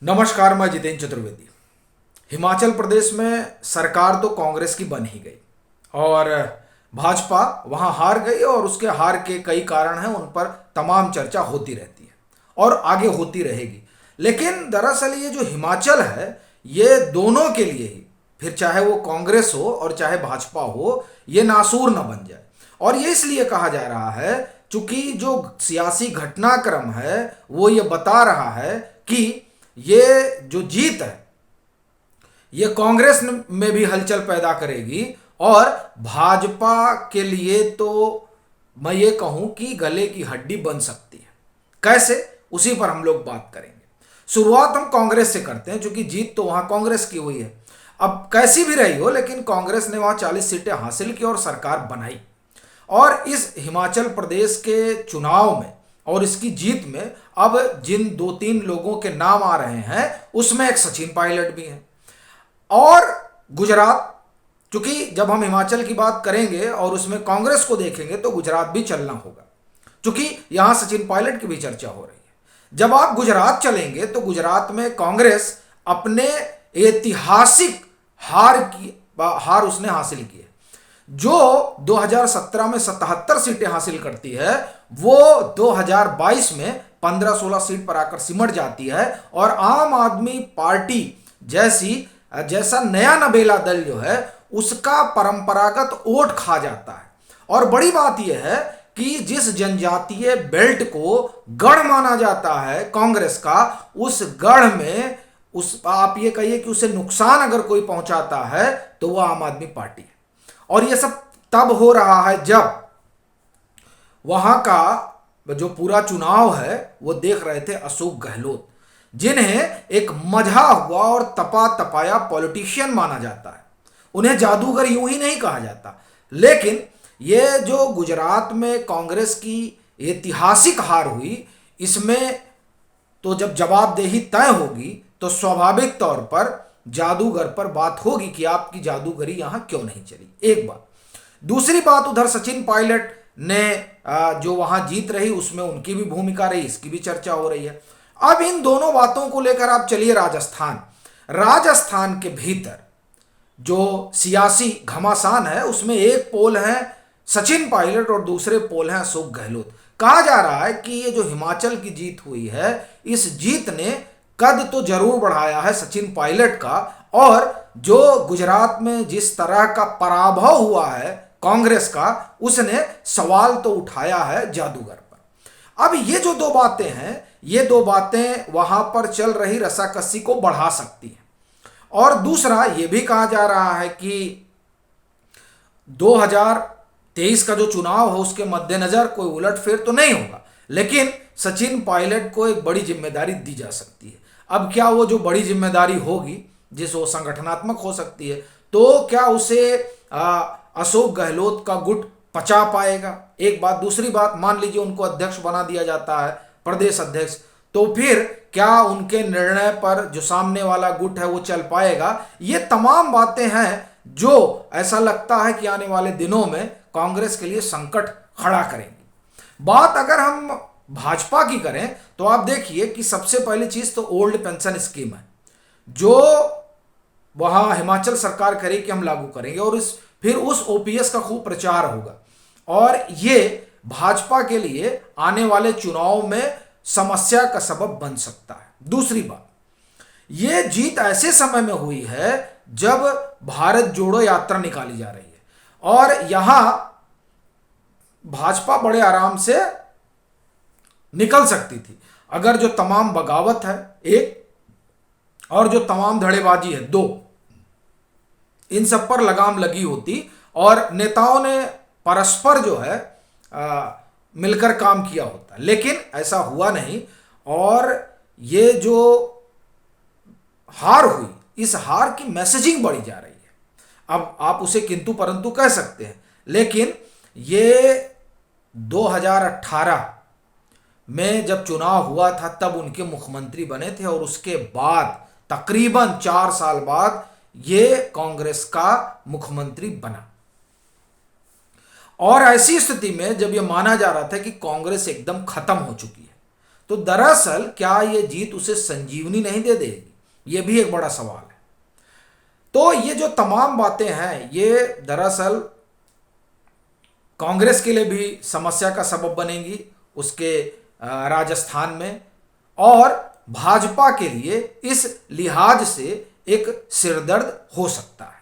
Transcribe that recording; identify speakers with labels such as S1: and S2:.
S1: नमस्कार, मैं जितेंद्र चतुर्वेदी। हिमाचल प्रदेश में सरकार तो कांग्रेस की बन ही गई और भाजपा वहां हार गई और उसके हार के कई कारण हैं, उन पर तमाम चर्चा होती रहती है और आगे होती रहेगी। लेकिन दरअसल ये जो हिमाचल है, ये दोनों के लिए ही, फिर चाहे वो कांग्रेस हो और चाहे भाजपा हो, ये नासूर न बन जाए। और ये इसलिए कहा जा रहा है चूंकि जो सियासी घटनाक्रम है वो ये बता रहा है कि ये जो जीत है ये कांग्रेस में भी हलचल पैदा करेगी और भाजपा के लिए तो मैं ये कहूं कि गले की हड्डी बन सकती है। कैसे, उसी पर हम लोग बात करेंगे। शुरुआत हम कांग्रेस से करते हैं क्योंकि जीत तो वहां कांग्रेस की हुई है। अब कैसी भी रही हो, लेकिन कांग्रेस ने वहां 40 सीटें हासिल की और सरकार बनाई। और इस हिमाचल प्रदेश के चुनाव में और इसकी जीत में अब जिन दो तीन लोगों के नाम आ रहे हैं उसमें एक सचिन पायलट भी हैं। और गुजरात, क्योंकि जब हम हिमाचल की बात करेंगे और उसमें कांग्रेस को देखेंगे तो गुजरात भी चलना होगा, क्योंकि यहां सचिन पायलट की भी चर्चा हो रही है। जब आप गुजरात चलेंगे तो गुजरात में कांग्रेस अपने ऐतिहासिक हार उसने हासिल की है। जो 2017 में 77 सीटें हासिल करती है, वो 2022 में 15-16 सीट पर आकर सिमट जाती है और आम आदमी पार्टी जैसा नया नबेला दल जो है उसका परंपरागत वोट खा जाता है। और बड़ी बात यह है कि जिस जनजातीय बेल्ट को गढ़ माना जाता है कांग्रेस का, उस गढ़ में उस आप ये कहिए कि उसे नुकसान अगर कोई पहुंचाता है तो वह आम आदमी पार्टी है। और यह सब तब हो रहा है जब वहां का जो पूरा चुनाव है वो देख रहे थे अशोक गहलोत, जिन्हें एक मझा हुआ और तपा तपाया पॉलिटिशियन माना जाता है। उन्हें जादूगर यूं ही नहीं कहा जाता। लेकिन ये जो गुजरात में कांग्रेस की ऐतिहासिक हार हुई, इसमें तो जब जवाबदेही तय होगी तो स्वाभाविक तौर पर जादूगर पर बात होगी कि आपकी जादूगरी यहां क्यों नहीं चली। एक बात। दूसरी बात, उधर सचिन पायलट ने जो वहां जीत रही उसमें उनकी भी भूमिका रही, इसकी भी चर्चा हो रही है। अब इन दोनों बातों को लेकर आप चलिए राजस्थान के भीतर जो सियासी घमासान है उसमें एक पोल है सचिन पायलट और दूसरे पोल हैं अशोक गहलोत। कहा जा रहा है कि ये जो हिमाचल की जीत हुई है, इस जीत ने कद तो जरूर बढ़ाया है सचिन पायलट का, और जो गुजरात में जिस तरह का पराभव हुआ है कांग्रेस का, उसने सवाल तो उठाया है जादूगर पर। अब ये जो दो बातें हैं, ये दो बातें वहां पर चल रही रसाकसी को बढ़ा सकती हैं। और दूसरा ये भी कहा जा रहा है कि 2023 का जो चुनाव है उसके मद्देनजर कोई उलटफेर तो नहीं होगा, लेकिन सचिन पायलट को एक बड़ी जिम्मेदारी दी जा सकती है। अब क्या वो जो बड़ी जिम्मेदारी होगी, जिस वो संगठनात्मक हो सकती है, तो क्या उसे अशोक गहलोत का गुट पचा पाएगा? एक बात। दूसरी बात, मान लीजिए उनको अध्यक्ष बना दिया जाता है, प्रदेश अध्यक्ष, तो फिर क्या उनके निर्णय पर जो सामने वाला गुट है वो चल पाएगा? ये तमाम बातें हैं जो ऐसा लगता है कि आने वाले दिनों में कांग्रेस के लिए संकट खड़ा करेंगी। बात अगर हम भाजपा की करें तो आप देखिए कि सबसे पहली चीज तो ओल्ड पेंशन स्कीम है, जो वहां हिमाचल सरकार करे कि हम लागू करेंगे, और फिर उस ओपीएस का खूब प्रचार होगा और ये भाजपा के लिए आने वाले चुनाव में समस्या का सबब बन सकता है। दूसरी बात, ये जीत ऐसे समय में हुई है जब भारत जोड़ो यात्रा निकाली जा रही है और यहां भाजपा बड़े आराम से निकल सकती थी अगर जो तमाम बगावत है एक, और जो तमाम धड़ेबाजी है दो, इन सब पर लगाम लगी होती और नेताओं ने परस्पर जो है मिलकर काम किया होता। लेकिन ऐसा हुआ नहीं और ये जो हार हुई, इस हार की मैसेजिंग बढ़ी जा रही है। अब आप उसे किंतु परंतु कह सकते हैं, लेकिन ये 2018 में जब चुनाव हुआ था तब उनके मुख्यमंत्री बने थे और उसके बाद तकरीबन 4 साल बाद ये कांग्रेस का मुख्यमंत्री बना। और ऐसी स्थिति में जब यह माना जा रहा था कि कांग्रेस एकदम खत्म हो चुकी है, तो दरअसल क्या ये जीत उसे संजीवनी नहीं दे देगी, ये भी एक बड़ा सवाल है। तो ये जो तमाम बातें हैं ये दरअसल कांग्रेस के लिए भी समस्या का सबब बनेंगी उसके राजस्थान में, और भाजपा के लिए इस लिहाज से एक सिरदर्द हो सकता है।